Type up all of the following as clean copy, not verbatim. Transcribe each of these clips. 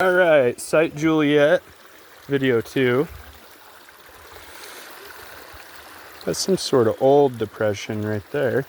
All right, Site Juliette, video 2. That's some sort of old depression right there.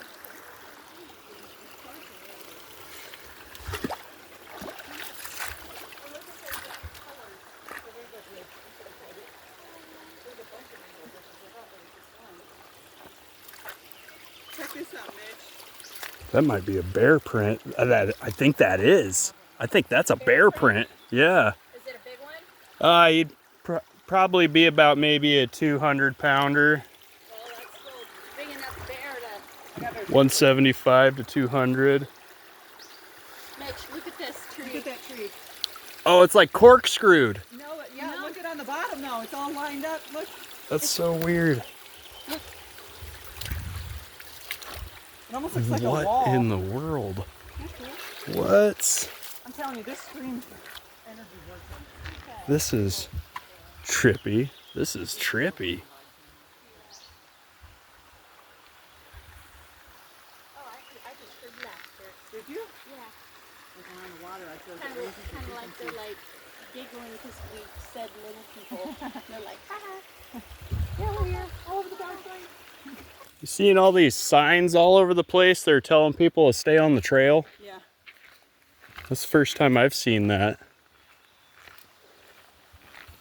Check this out, Mitch. That might be a bear print. I think that is. I think that's a bear print. Yeah. Is it a big one? He'd probably be about maybe a 200-pounder. Well, that's still big enough bear to... 175 to 200. Mitch, look at this tree. Look at that tree. Oh, it's like corkscrewed. No, yeah, look at on the bottom though. It's all lined up. Look. That's so weird. Look. It almost looks like a wall. What in the world? Okay. What? I'm telling you, this screams energy working. This is trippy. This is trippy. Oh, I just heard laughter. Did you? Yeah. Like around the water, I feel like Kind of like they're like giggling because we said little people. They're like, haha. Yeah, we're here. All over the dark line. You seeing all these signs all over the place? They're telling people to stay on the trail. Yeah. That's the first time I've seen that.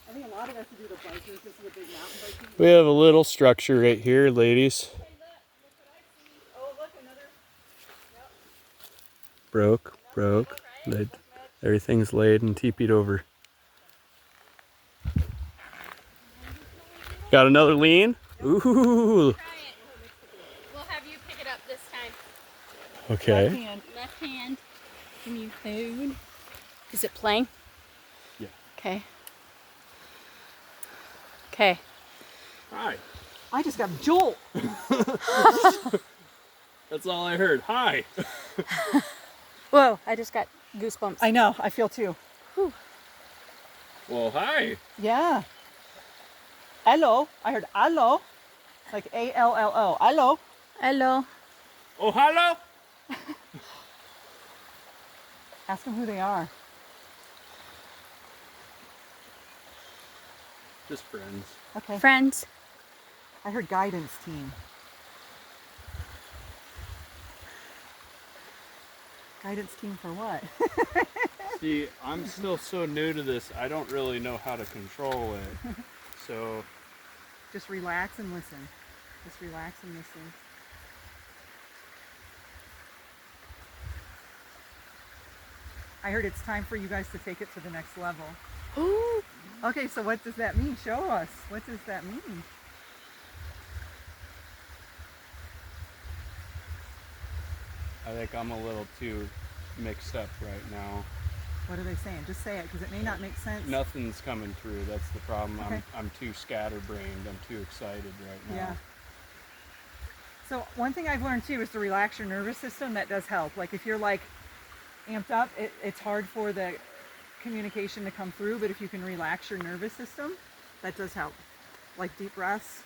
I think a lot of us do the bikers. This is a big mountain biking. We have a little structure right here, ladies. Hey, look what I see. Oh, look, another. Yep. Broke. Everything's laid and teepeed over. Got another lean? Ooh. Try it. We'll have you pick it up this time. Okay. Left hand. Left hand. Give me food. Is it playing? Yeah. Okay. Okay. Hi. I just got a jolt. That's all I heard. Hi. Whoa, I just got goosebumps. I know. I feel too. Whew. Well, hi. Yeah. Hello. I heard hello. Like A-L-L-O. Hello. Hello. Oh, hello. Ask them who they are. Just friends. Okay. Friends. I heard guidance team. Guidance team for what? See, I'm still so new to this, I don't really know how to control it. So, Just relax and listen. Just relax and listen. I heard it's time for you guys to take it to the next level. Ooh. Okay, so what does that mean? Show us. What does that mean? I think I'm a little too mixed up right now. What are they saying? Just say it, because it may not make sense. Nothing's coming through. That's the problem. Okay. I'm too scatterbrained. I'm too excited right now. Yeah. So one thing I've learned too is to relax your nervous system. That does help. Like if you're like amped up, it's hard for the communication to come through, but if you can relax your nervous system, that does help. Like deep breaths,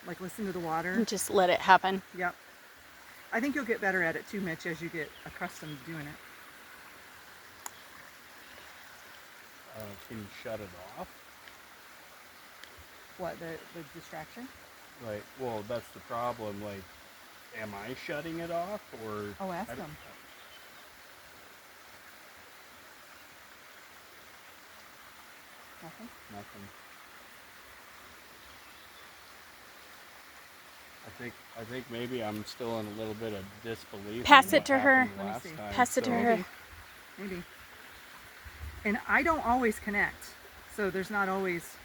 like listen to the water. And just let it happen. Yep. I think you'll get better at it too, Mitch, as you get accustomed to doing it. Can you shut it off? What, the distraction? Like, well, that's the problem. Like, am I shutting it off or? Oh, ask I don't- them. Nothing? Nothing. I think maybe I'm still in a little bit of disbelief. Pass in it what to her. happened last Let me see. time, Pass it to so- her. Maybe. And I don't always connect, so there's not always.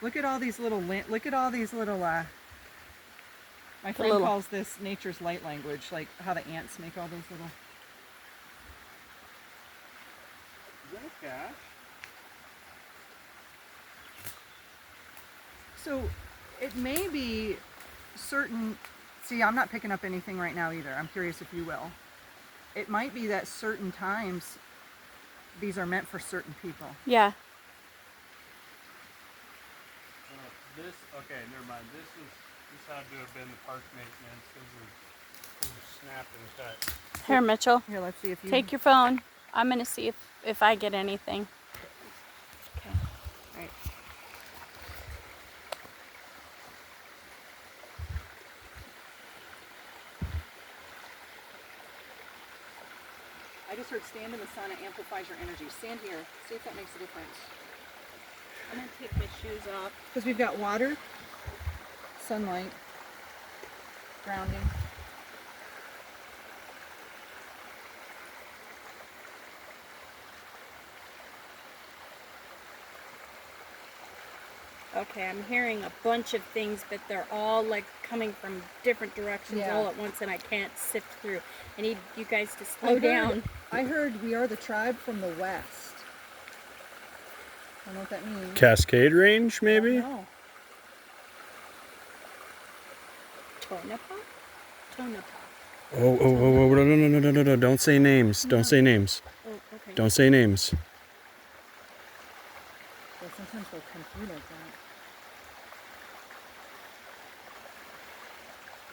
Look at all these little. Look at all these little. My friend little- calls this nature's light language, like how the ants make all those little. Is that a cache? So, it may be certain. See, I'm not picking up anything right now either. I'm curious if you will. It might be that certain times these are meant for certain people. Yeah. This, okay, never mind. This had to have been the park maintenance. This is snap and cut. Here, Mitchell. Here, let's see if you Take your phone. I'm gonna see if I get anything. Okay. All right. I just heard stand in the sun, it amplifies your energy. Stand here, see if that makes a difference. I'm gonna take my shoes off. Because we've got water, sunlight, grounding. Okay, I'm hearing a bunch of things, but they're all like coming from different directions all at once, and I can't sift through. I need you guys to slow down. I heard we are the tribe from the west. I don't know what that means. Cascade Range, maybe? No. Tonopah? Tonopah. Oh, no. Don't say names. Don't say names. Oh, okay. Don't say names. Yeah, sometimes they'll come through like that.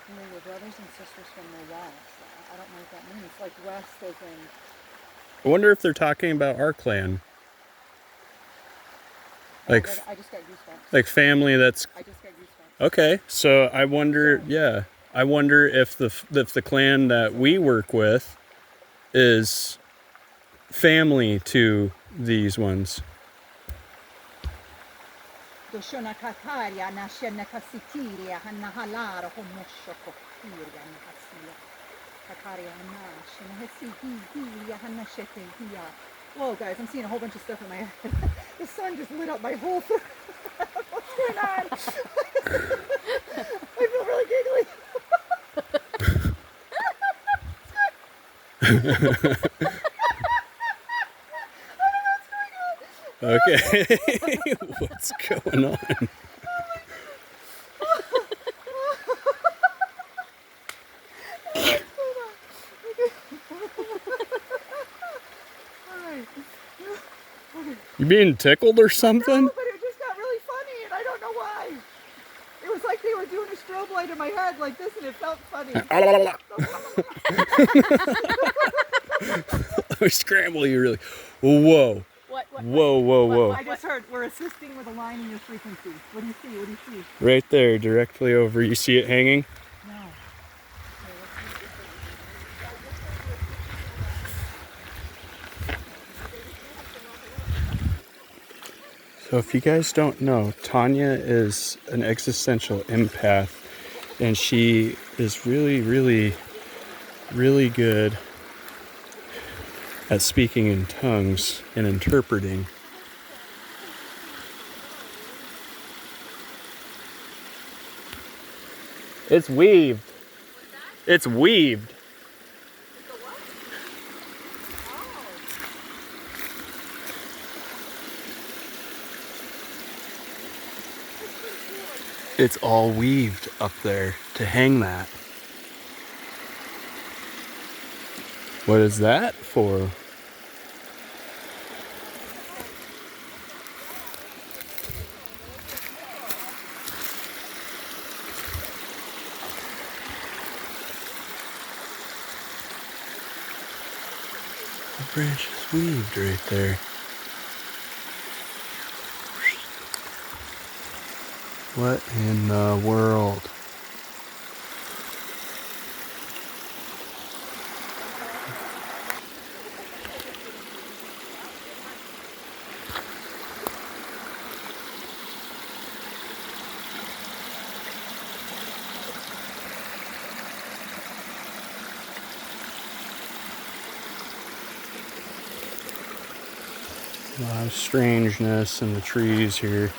You know, your brothers and sisters from the west. I don't know what that means. Like west as in... I wonder if they're talking about our clan. Like, I just got goosebumps. like family that's... I just got goosebumps. Okay, so I wonder, yeah. I wonder if the clan that we work with is family to these ones. Doshona kakaria na shena kasitiria hanahalara homosho kokiria na hasia. Kakaria na shena hesihiria hanashetiria. Whoa, guys, I'm seeing a whole bunch of stuff in my head. The sun just lit up my whole thing. What's going on? I feel really giggly. Okay, what's going on? You being tickled or something? No, but it just got really funny, and I don't know why. It was like they were doing a strobe light in my head like this, and it felt funny. I scramble you really. Whoa. Whoa. I just heard we're assisting with aligning your frequency. What do you see? What do you see? Right there, directly over. You see it hanging? No. So if you guys don't know, Tanya is an existential empath, and she is really good at speaking in tongues and interpreting. It's weaved. It's weaved. It's all weaved up there to hang that. What is that for? The branch is weaved right there. What in the world? A lot of strangeness in the trees here.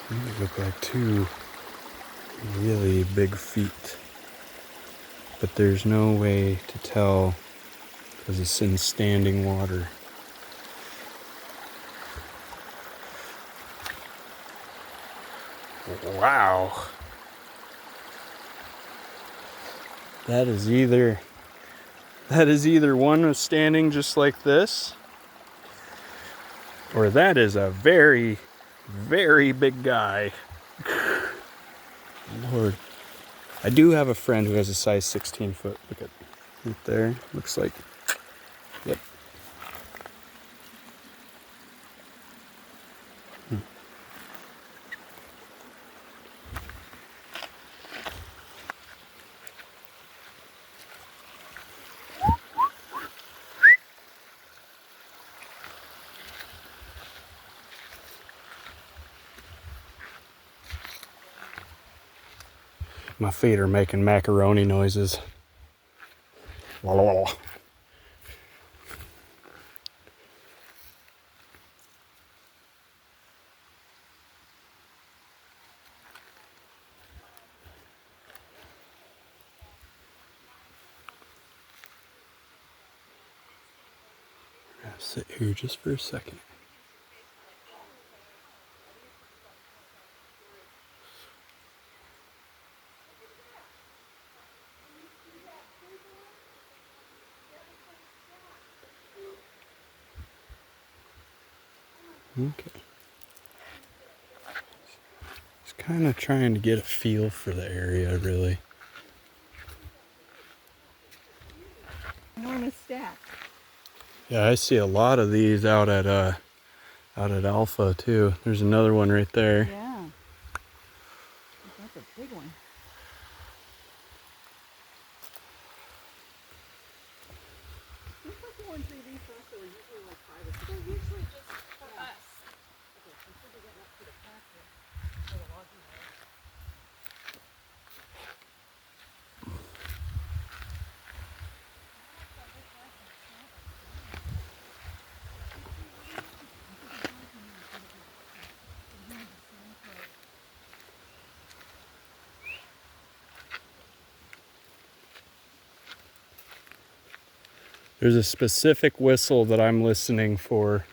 These look like two really big feet. But there's no way to tell because it's in standing water. Wow. That is either one standing just like this, or that is a very big guy. Lord. I do have a friend who has a size 16 foot. Look at Right there. Looks like, yep. My feet are making macaroni noises. La, la, la. I'll sit here just for a second. Okay. Just kind of trying to get a feel for the area, really. Enormous stack. Yeah, I see a lot of these out at Alpha too. There's another one right there. Yeah. That's a big one. Seems like the ones they leave for us are usually like 5 or 6. They're usually just for us. Okay, so should we get up to the path here? Or the logging area? There's a specific whistle that I'm listening for.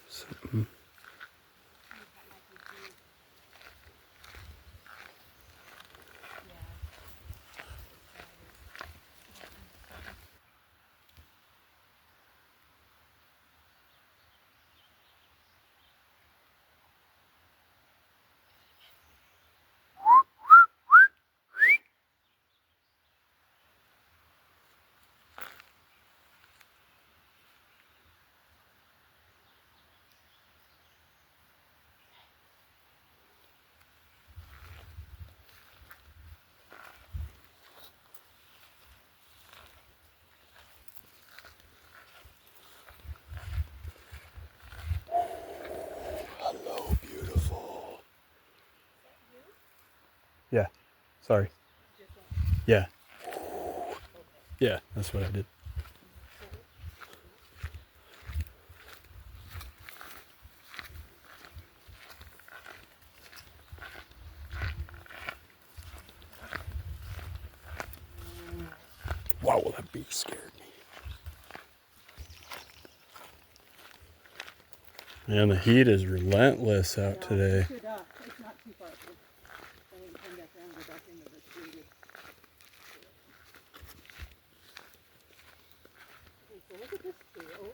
Something. Hello, beautiful. Yeah, sorry. Yeah. Yeah, that's what I did. Wow, that bee scared me. Man, the heat is relentless out today. It's not too far. Then we can come back down and go back into the shaded. Okay, so look at this tree over.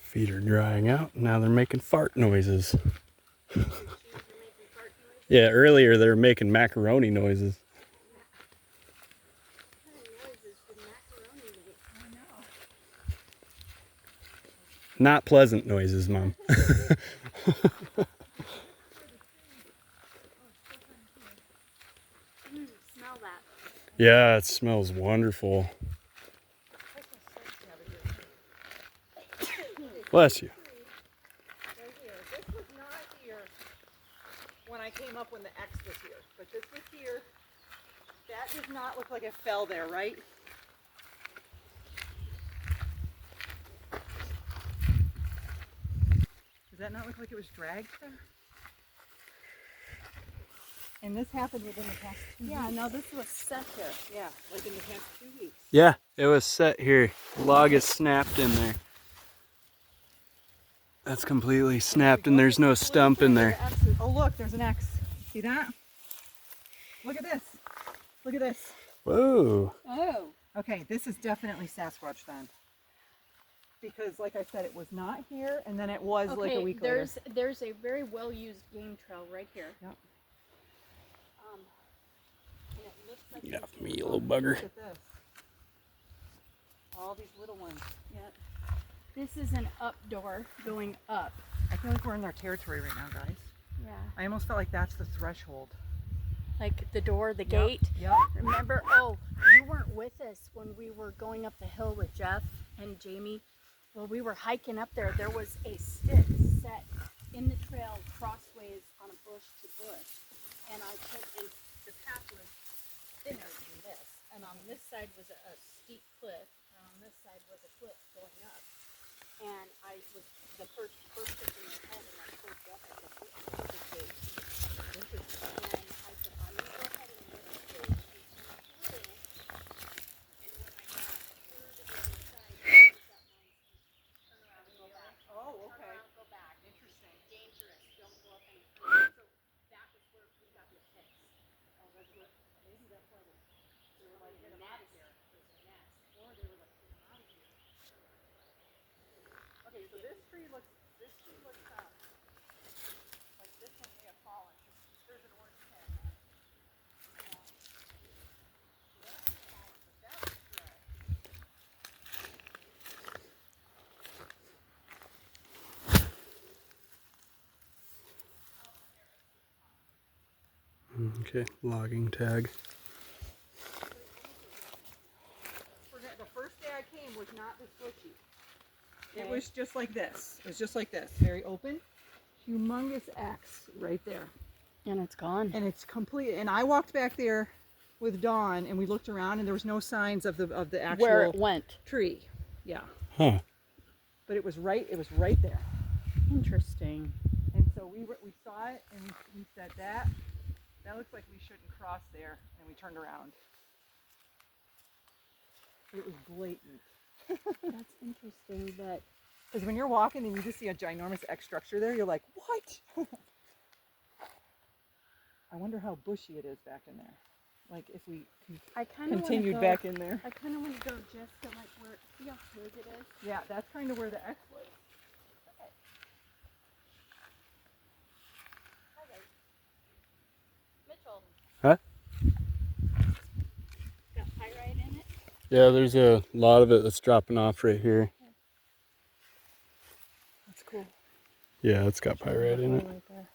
Feet are drying out. Now they're making fart noises. Yeah, earlier they were making macaroni noises. Not pleasant noises, Mom. Smell that. Yeah, it smells wonderful. Bless you. Right here. This was not here when I came up when the X was here, but this was here. That does not look like it fell there, right? Does that not look like it was dragged there? And this happened within the past 2 weeks. Yeah, no, this was set here. Yeah, like in the past 2 weeks. Yeah, it was set here. Log is snapped in there. That's completely snapped and there's no stump in there. Oh look, there's an X. See that? Look at this. Look at this. Whoa. Oh. Okay, this is definitely Sasquatch then. Because like I said, it was not here and then it was like a week later. There's a very well used game trail right here. Yep. And it looks like Get off me, you little bugger. Look at this. All these little ones. Yep. This is an up door going up. I feel like we're in their territory right now, guys. Yeah. I almost felt like that's the threshold. Like the door, the Yep, gate. Yep. Remember, oh, you weren't with us when we were going up the hill with Jeff and Jamie. Well, we were hiking up there. There was a stick set in the trail crossways on a bush to bush. And and the path was thinner than this. And on this side was a steep cliff. And on this side was a cliff going up. And I was the first thing in my head, and I told Jeff, I said, this is the gate. Interesting. And I said, I'm going to go ahead and look at the gate. And when I got through to the other side, there was that one. Turn around and go back. Oh, Turn okay. around, go back. Interesting. Dangerous. Don't go up any further. So that was where we got the ticks. Oh, that's what, maybe that's why they were like, get them out of here. There's a nest. Or they were like, get them out of here. Okay, so this tree looks like this one may have fallen. There's an orange tag on it. But that was dry. Okay, logging tag. The first day I came was not this bushy. It Okay. was just like this. It was just like this. Very open. Humongous X right there. And it's gone. And it's complete. And I walked back there with Dawn and we looked around and there was no signs of the actual Where it went. tree. Yeah. Huh. But it was right there. Interesting. And so we saw it and we said that looks like we shouldn't cross there, and we turned around. But it was blatant. That's interesting that Because when you're walking and you just see a ginormous X structure there, you're like, what? I wonder how bushy it is back in there. Like if we I kind of continued back in there. I kind of want to go just to like where, see how big it is? Yeah, that's kind of where the X was. Hi guys. Mitchell. Huh? Got pyrite in it? Yeah, there's a lot of it that's dropping off right here. That's cool. Yeah, it's got pyrite in it. Right there.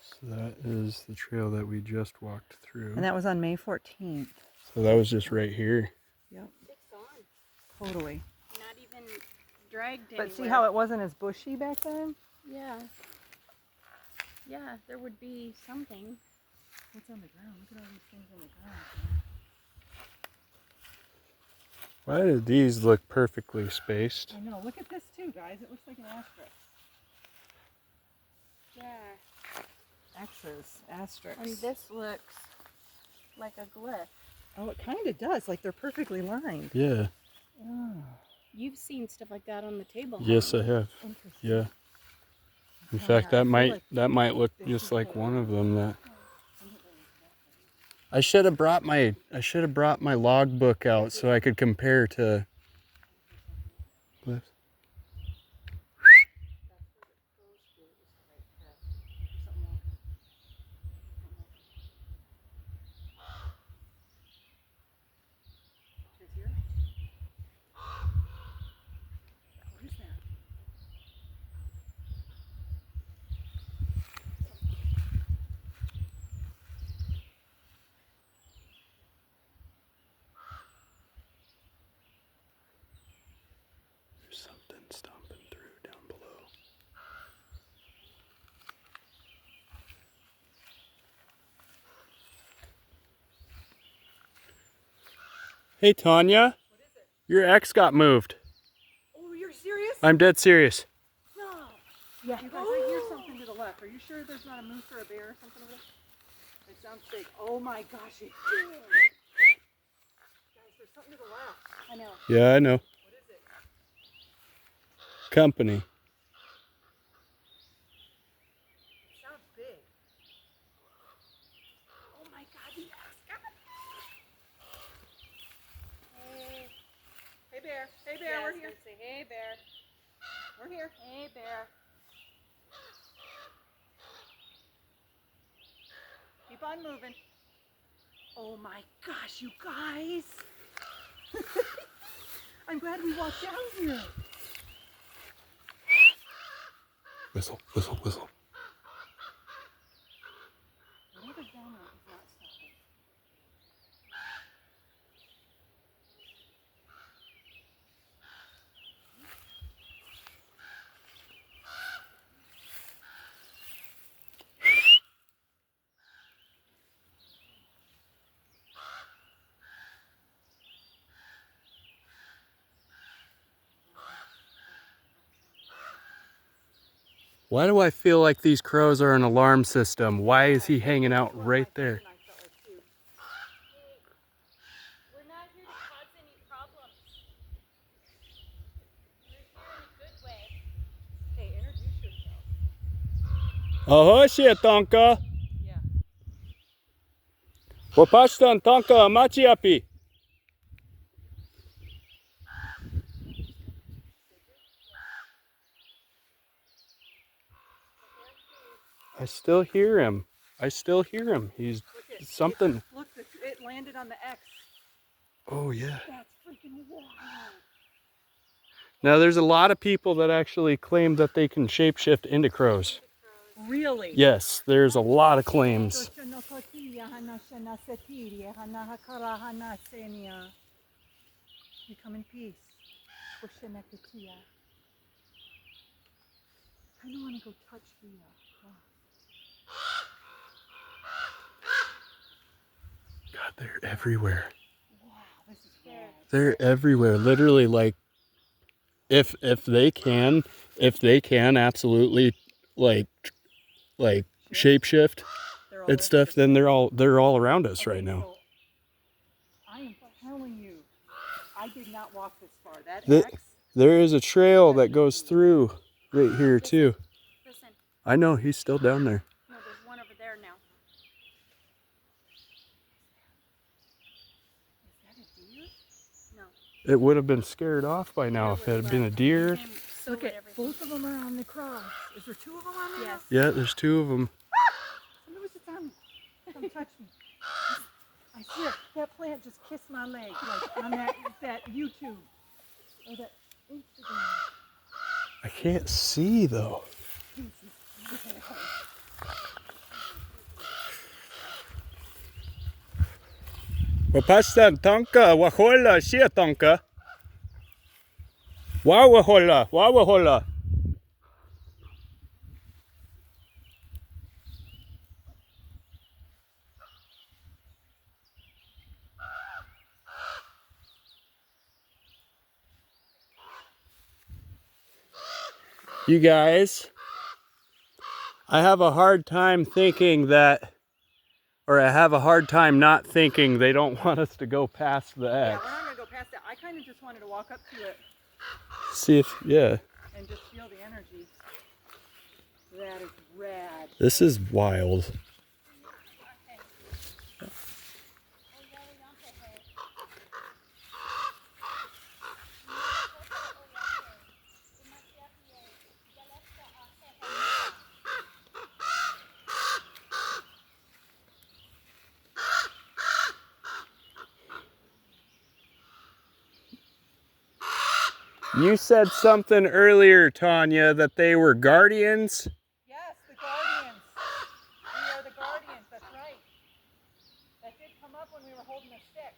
So that is the trail that we just walked through. And that was on May 14th. So that was just right here. Yep. It's gone. Totally. Not even dragged But anywhere. see how it wasn't as bushy back then? Yeah. Yeah, there would be something. What's on the ground? Look at all these things on the ground. Why did these look perfectly spaced? I know. Look at this too, guys. It looks like an asterisk. Yeah. X's, asterisks. And this looks like a glyph. Oh, it kind of does. Like they're perfectly lined. Yeah. Oh, You've seen stuff like that on the table. Yes, I have. interesting. Yeah. In Yeah, fact, I that feel might like look this just is like the- one of them. That I should have brought my logbook out so I could compare to glyphs. Hey, Tanya. What is it? Your ex got moved. Oh, you're serious? I'm dead serious. No. Yeah. You guys, I hear something to the left. Are you sure there's not a moose or a bear or something over there? It sounds big. Oh my gosh, it's big. Guys, there's something to the left. I know. Yeah, I know. What is it? Company. It sounds big. Oh my god, the X got it. Hey. Hey bear. Hey bear, Yeah, we're here. Say, hey, bear. We're here. Hey, bear. Keep on moving. Oh my gosh, you guys. I'm glad we walked down here. Whistle, whistle, whistle. Whatever's down there is not stopping. Why do I feel like these crows are an alarm system? Why is he hanging out right there? Hey, we're not here to cause any problems. We're here in a good way. Hey, introduce yourself. Ahoj, Tonka. Yeah. Popashtan Tonka Machiapi. I still hear him. I still hear him. He's something. Look, it landed on the X. Oh, yeah. That's freaking wild. Now, there's a lot of people that actually claim that they can shapeshift into crows. Really? Yes, there's a lot of claims. You come in peace. I don't want to go touch the God, they're everywhere. wow, this is bad. They're everywhere. Literally, like, if they can absolutely like shapeshift They're all and over stuff, the- then they're all around us right now. So I am telling you, I did not walk this far. That The- X. There is a trail that goes through right here too. Listen, I know he's still down there. no, there's one over there now. Is that a deer? No. It would have been scared off by now if it had been a deer. So Look at both of them are on the cross. Is there two of them on there? Yes. Yeah, there's two of them. Somebody was just on me. Don't touch me. I swear, that plant just kissed my leg, like on that YouTube or that Instagram. I can't see though. Wapastan Tonka, wahola, shia Tonka. Wawahola, wawahola. You guys, I have a hard time thinking that, or I have a hard time not thinking they don't want us to go past the Yeah, X. we're not gonna go past that. I kind of just wanted to walk up to it See if, yeah, and just feel the energy. That is rad. this is wild. You said something earlier, Tanya, that they were guardians. Yes, the guardians. We are the guardians. That's right. That did come up when we were holding the stick.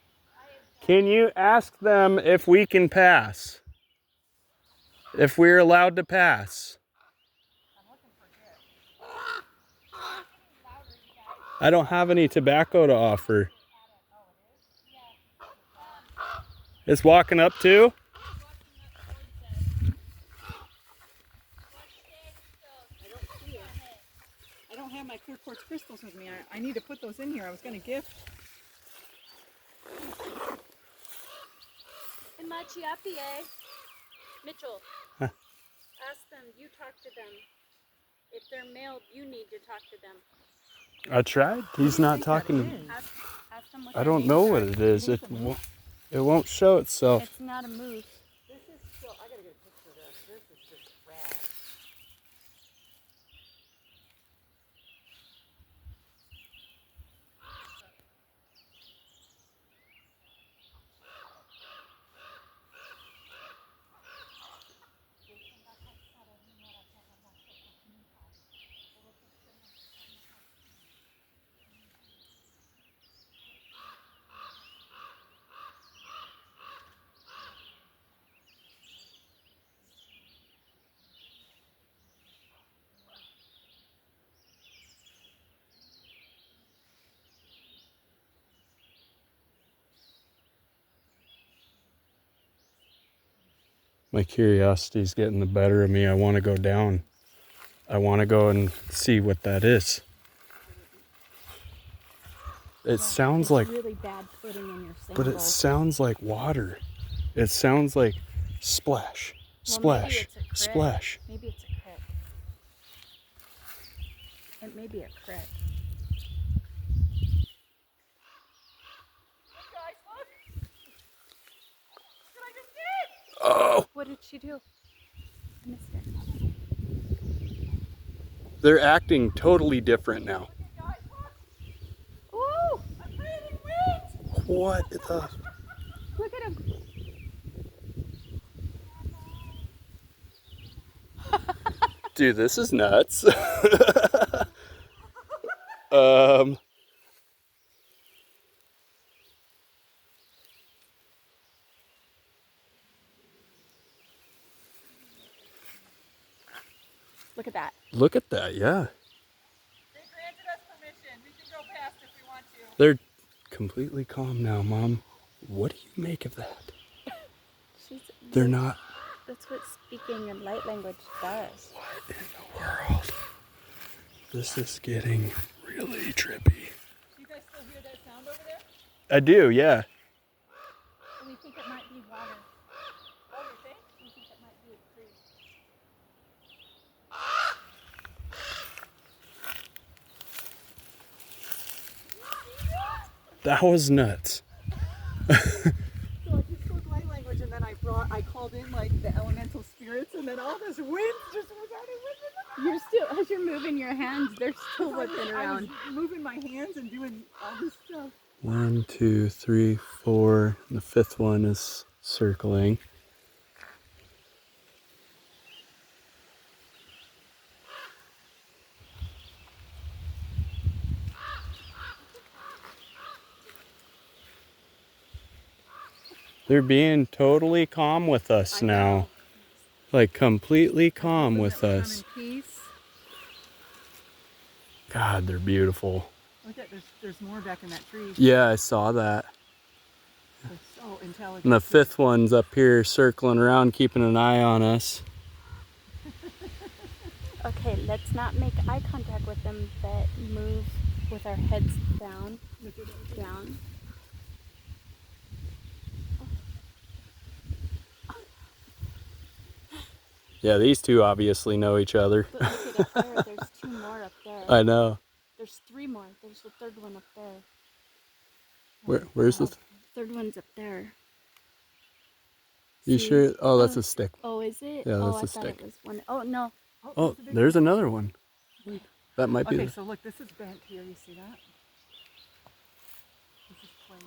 Can you ask them if we can pass? If we're allowed to pass? I'm looking for good. I don't have any tobacco to offer. It's walking up too? I don't have my clear quartz crystals with me. I need to put those in here. I was going to gift. And Machiapi, Mitchell, Huh. ask them, you talk to them. If they're male, you need to talk to them. I tried. He's not talking. Ask them what I their don't names know are. what it is. It won't show itself. It's not a moose. This is still, I got to get a picture of this. This is just rad. My curiosity's getting the better of me. I want to go down. I want to go and see what that is. It sounds like, really bad footing in your sandals. but it sounds like water. It sounds like splash, splash, splash. Maybe it's a crick. It may be a crick. Guys, look! What I just did! Oh, What did she do? I missed it. they're acting totally different now. Guys, look! Ooh! I'm breathing wind! What the? Look at him. Dude, this is nuts. Look at that. Look at that, yeah. They granted us permission. We can go past if we want to. They're completely calm now, Mom. What do you make of that? They're not. That's what speaking in light language does. What in the world? This is getting really trippy. Do you guys still hear that sound over there? I do, yeah. We think it might be water. Oh, you think? We think it might be a tree. That was nuts. So I just spoke light language, and then I called in like the elemental spirits, and then all this wind just was out of wind. You're still, as you're moving your hands, they're still whipping I was around. moving my hands and doing all this stuff. 1, 2, 3, 4. The fifth one is circling. They're being totally calm with us I now. know. Like completely calm with That we us. come in peace. God, they're beautiful. Look at there's more back in that tree. Yeah, I saw that. They're so intelligent. And the fifth one's up here circling around, keeping an eye on us. Okay, let's not make eye contact with them, but move with our heads down. Down. Yeah, these two obviously know each other. But look at up there, there's two more up there. I know. There's three more. There's the third one up there. Where's the? Third one's up there. You See? sure? Oh, that's a stick. Oh, is it? Yeah, oh, that's I a thought stick. it was one. Oh, no. Oh, there's another one. That might be. Okay, The, so look, this is bent here. You see that? This is placed.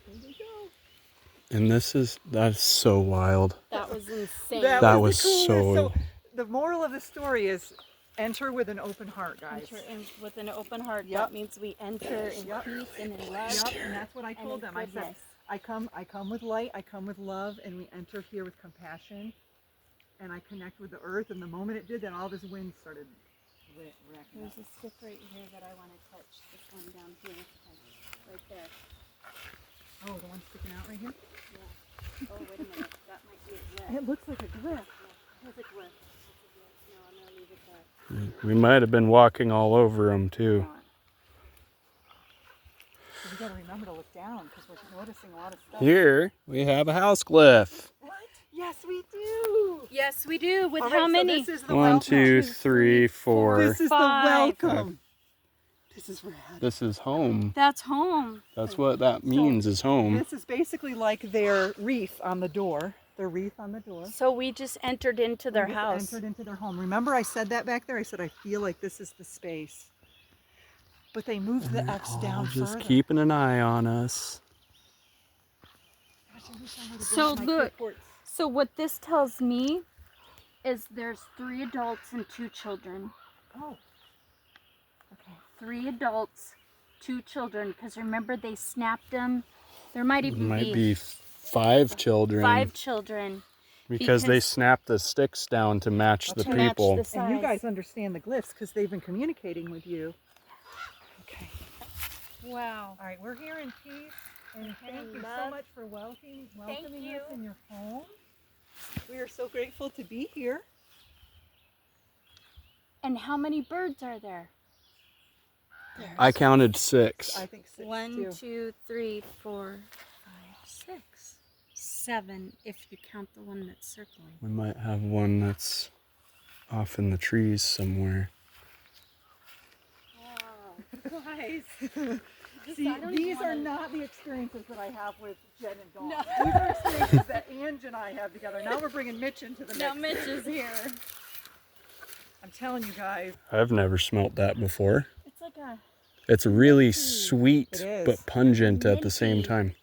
There we go. and that's so wild. That was insane. That was the coolest. so- So the moral of the story is enter with an open heart, guys. Enter in with an open heart. Yep. That means we enter in Yep. peace and in love. Yep, and that's what I and told in them. I said, goodness. I come with light, I come with love, and we enter here with compassion, and I connect with the earth. And the moment it did that, all this wind started There's a stick right here that I want to touch. This one down here. Right there. Oh, the one sticking out right here? Yeah. Oh, wait a minute. That might be a glyph. It looks like a glyph. That's a glyph. No, I'm going to leave it there. We might have been walking all over them too. So we got to remember to look down because we're noticing a lot of stuff. Here we have a house glyph. What? Yes, we do. Yes, we do. With All how right, many? So this is the 1, welcome. 2, 3, 4. This is Five. the welcome. This is rad. This is home. That's home. That's what that means is home. This is basically like their wreath on the door. Their wreath on the door. So we just entered into their We just house. entered into their home. Remember I said that back there? I said I feel like this is the space. But they moved the X down Just further. keeping an eye on us. Gosh, I wish I would've So brought my look. clipboards. So what this tells me is there's 3 adults and 2 children. Oh. Okay. 3 adults, 2 children. Because remember they snapped them. There might even Might be 5 children. 5 children. Because they because- snapped the sticks down to match the To match people. the And you size. guys understand the glyphs because they've been communicating with you. Okay. Wow. All right, we're here in peace. And thank you so love. much for welcoming you. us in your home. We are so grateful to be here. And how many birds are there? I counted 6. I think 6 1, too. 2, 3, 4, 5, 6, 7. If you count the one that's circling. We might have one that's off in the trees somewhere. Wow, guys. See, I don't these even are wanna- not the experiences that I have with Jen and Dawn. No. These are experiences that Ange and I have together. Now we're bringing Mitch into the mix. Now Mitch is here. I'm telling you guys, I've never smelt that before. It's like a It's really sweet It is. but pungent at the same Minty. time.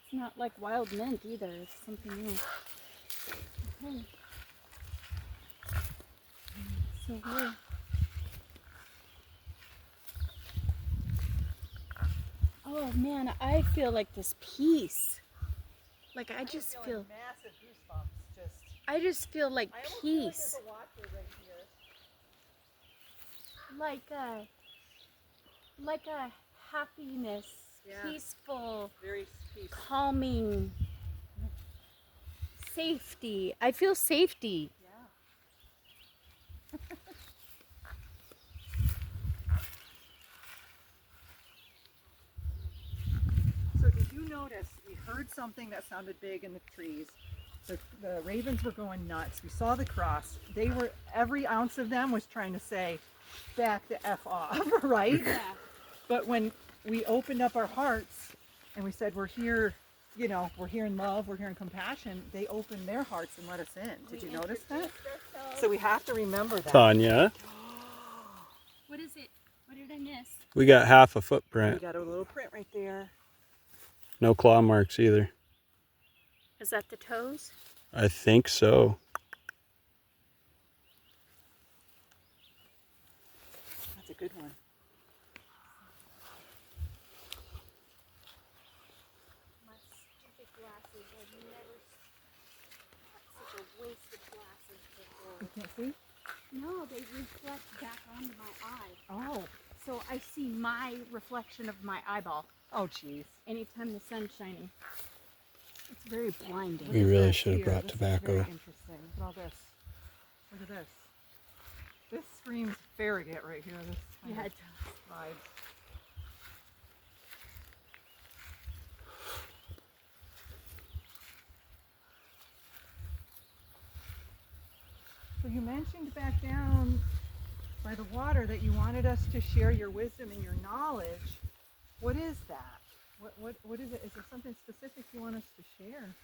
It's not like wild mint either. It's something new. Okay. So weird. Oh man, I feel like this peace. Like I just feel, massive goosebumps. I just feel like I almost feel like peace. there's a watcher right here. Like a happiness, Yeah. peaceful, Very peaceful. calming, safety. I feel safety. Yeah. So did you notice we heard something that sounded big in the trees? The ravens were going nuts. We saw the cross. They were, every ounce of them was trying to say, back the F off, right? Yeah. But when we opened up our hearts and we said, we're here, you know, we're here in love, we're here in compassion, they opened their hearts and let us in. Did you notice that? So we have to remember that. Tanya, What is it? What did I miss? we got half a We footprint. got a little print right there. No claw marks either. Is that the toes? I think so. That's a good one. My stupid glasses. I've never had such a waste of glasses before. You can't see? No, they reflect back onto my eye. Oh. So I see my reflection of my eyeball Oh, jeez. anytime the sun's shining. It's very blinding. We really should have brought This is tobacco. very interesting. Look at all this. Look at this. This screams Farragut right here. This kind Yeah, of it does. vibe. So you mentioned back down by the water that you wanted us to share your wisdom and your knowledge. What is that? What is it? Is there something specific you want us to share?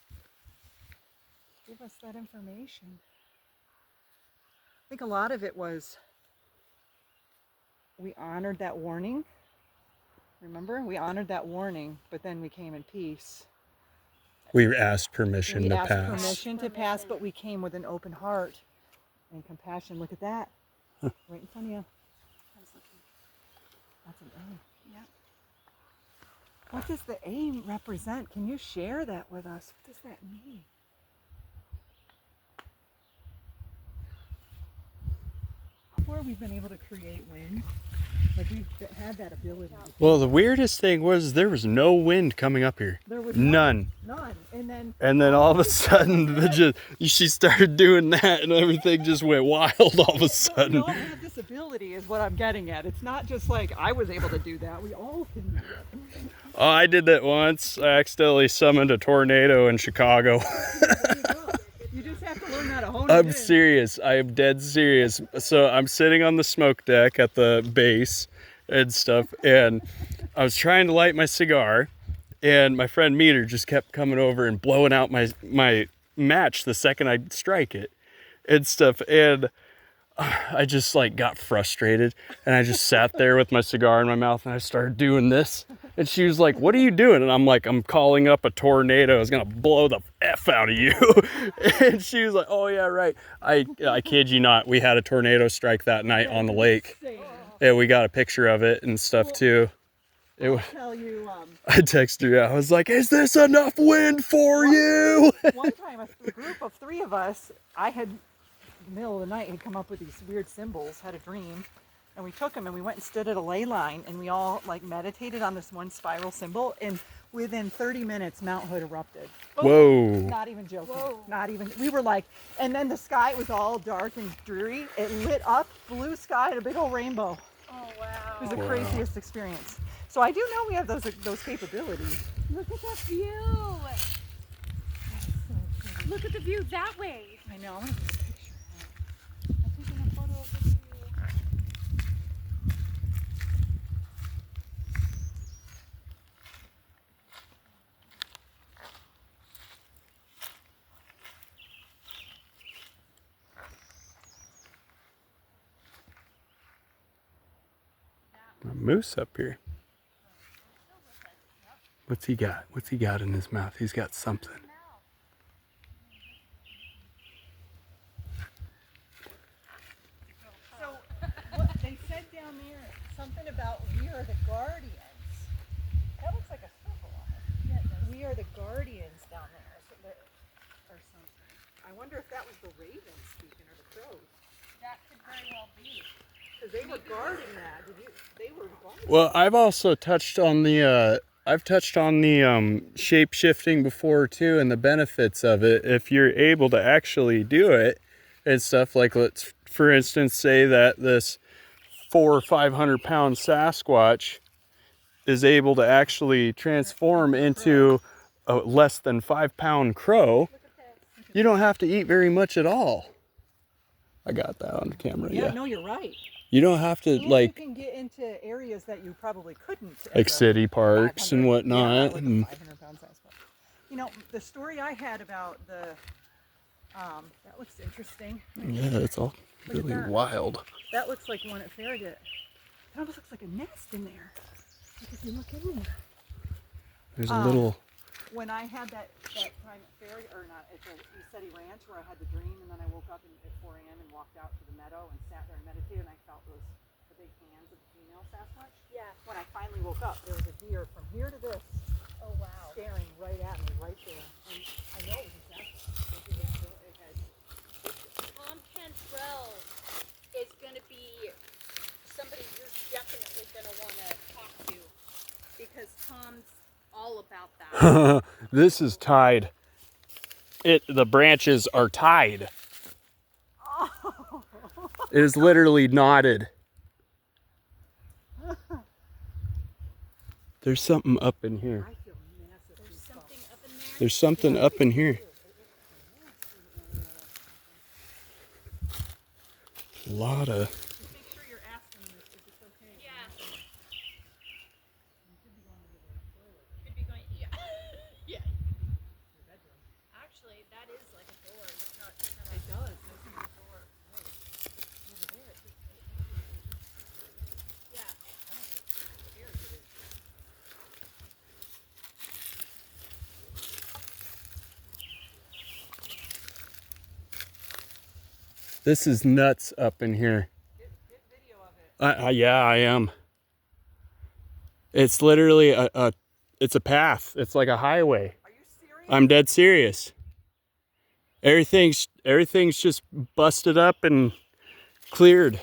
Give us that information. I think a lot of it was we honored that warning. Remember? We honored that warning, but then we came in peace. We asked permission We to asked pass. permission to pass, but we came with an open heart and compassion. Look at that. Right in front of you. That's an A. Yeah. What does the A represent? Can you share that with us? What does that mean? before, we've been able to create wind. Like we've had that ability. Well, the weirdest thing was there was no wind coming up here. There was none. None. And then all of a sudden, she started doing that, and everything just went wild all of a sudden. We all have this ability, is what I'm getting at. It's not just like I was able to do that. We all can do that. Oh, I did that once. I accidentally summoned a tornado in Chicago. You just have to learn how to hone I'm it in. serious. I am dead serious. So I'm sitting on the smoke deck at the base and stuff, and I was trying to light my cigar, and my friend Meter just kept coming over and blowing out my match the second I strike it and stuff. And I just like got frustrated, and I just sat there with my cigar in my mouth, and I started doing this. And she was like, "What are you doing?" And I'm like, "I'm calling up a tornado. It's gonna blow the F out of you." And she was like, "Oh yeah, right." I kid you not, we had a tornado strike that night on the lake. And we got a picture of it and stuff too. I'll tell you, I texted her. I was like, "Is this enough wind for you?" one time a group of 3 of us, I had, in the middle of the night, had come up with these weird symbols, had a dream. And we took them and we went and stood at a ley line, and we all like meditated on this one spiral symbol, and within 30 minutes Mount Hood erupted. Whoa. Not even joking. Whoa. Not even, we were like, and then the sky was all dark and dreary. It lit up, blue sky, and a big old rainbow. Oh wow. It was the craziest experience. So I do know we have those capabilities. Look at that view. Look at the view that way. I know. I'm gonna take a picture. I'm taking a photo of the view. A moose up here. What's he got? What's he got in his mouth? He's got something. So what they said down there, something about we are the guardians. That looks like a circle on it. Yeah, it does. We are the guardians down there, so or something. I wonder if that was the ravens speaking or the crows. That could very well be. Because they were guarding that. They were guarding. Well, I've also touched on the shape shifting before too, and the benefits of it if you're able to actually do it and stuff. Like, let's for instance say that this 400 or 500 pound Sasquatch is able to actually transform into a less than 5 pound crow. You don't have to eat very much at all. I got that on camera. Yeah. No, you're right. You don't have to, And like, you can get into areas that you probably couldn't. like city parks and whatnot. Yeah, And like a 500-pound Sasquatch. You know, the story I had about the, that looks interesting. yeah, it's all Look at really that. wild. That looks like one at Farragut. It almost looks like a nest in there. Like if you look in there. There's a little. When I had that time at Farragut, or not, at the East City Ranch where I had the dream, and then I woke up at 4 a.m. and walked out to the meadow and sat there and meditated, and I felt the big hands of the female Sasquatch. Yeah. When I finally woke up, there was a deer from here to this, Oh wow. staring right at me, right there. And I know it was a Sasquatch. It had, Tom Cantrell is gonna be somebody you're definitely gonna want to talk to because Tom's all about that. This is tied. The branches are tied. It is literally knotted. There's something up in here. I feel massive. There's something up in there. There's something up in here. A lot of. Just make sure you're asking this if it's okay. Yeah. Could be going. Yeah. Yeah. Actually, that is like a door. It's not. It does. It's a door. Yeah. This is nuts up in here. Get video of it. Yeah, I am. It's literally it's a path. It's like a highway. Are you serious? I'm dead serious. Everything's just busted up and cleared.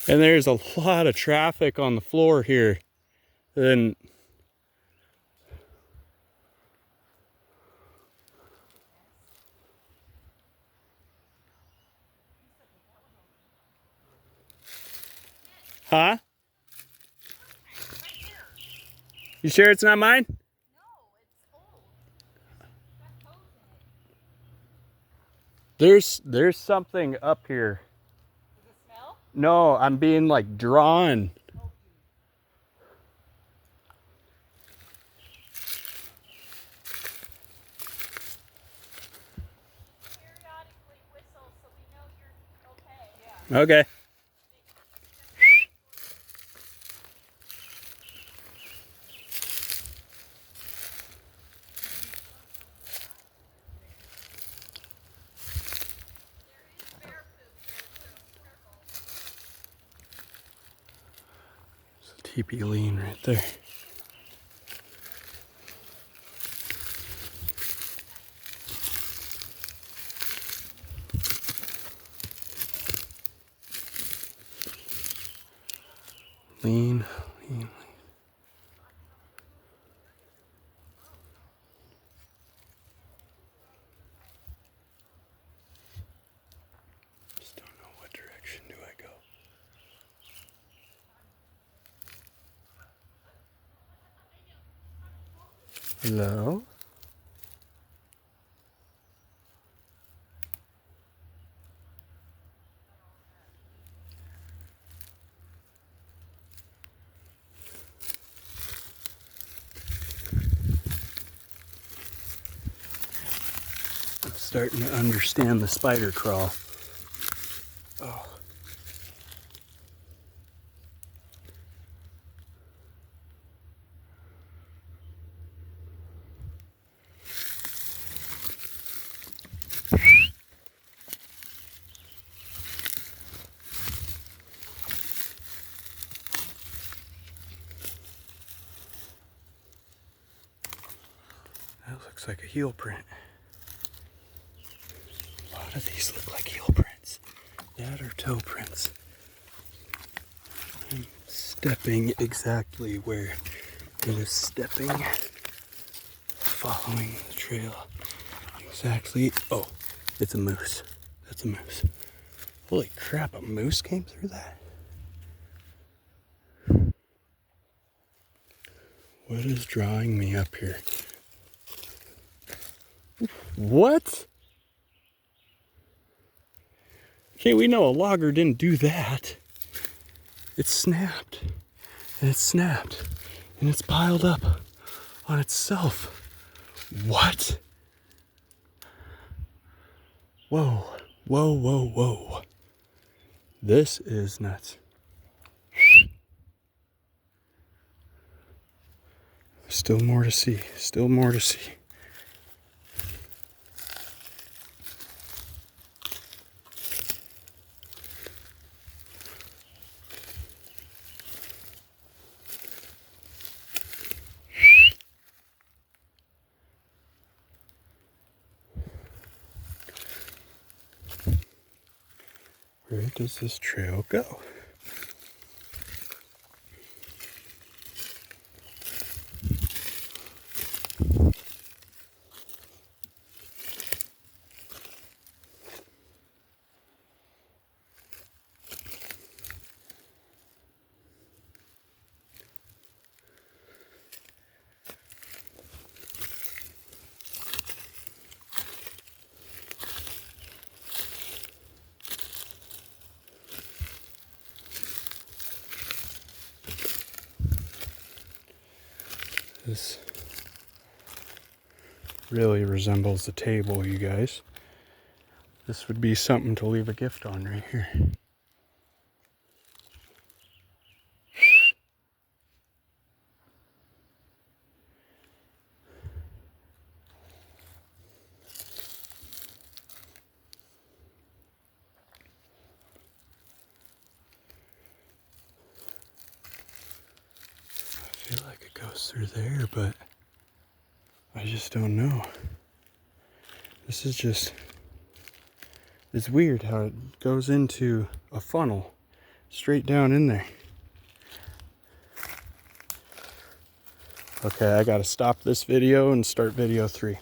And there's a lot of traffic on the floor here. And huh? You sure it's not mine? There's something up here. Does it smell? No, I'm being like drawn. Periodically whistle so we know you're okay. Okay. There's a teepee lean right there. Lean, lean, lean. Just don't know what direction do I go. Hello? I'm starting to understand the spider crawl. Oh. That looks like a heel print. A lot of these look like heel prints. That or toe prints. I'm stepping exactly where it is stepping. Following the trail. Exactly. Oh, it's a moose. That's a moose. Holy crap, a moose came through that? What is drawing me up here? What? Okay, we know a logger didn't do that. It snapped. And it snapped. And it's piled up on itself. What? Whoa. Whoa, whoa, whoa. This is nuts. Still more to see. Still more to see. Where does this trail go? This really resembles the table, you guys. This would be something to leave a gift on right here. I feel like it goes through there, but I just don't know. This is just, it's weird how it goes into a funnel. straight down in there. Okay, I gotta stop this video and start video 3.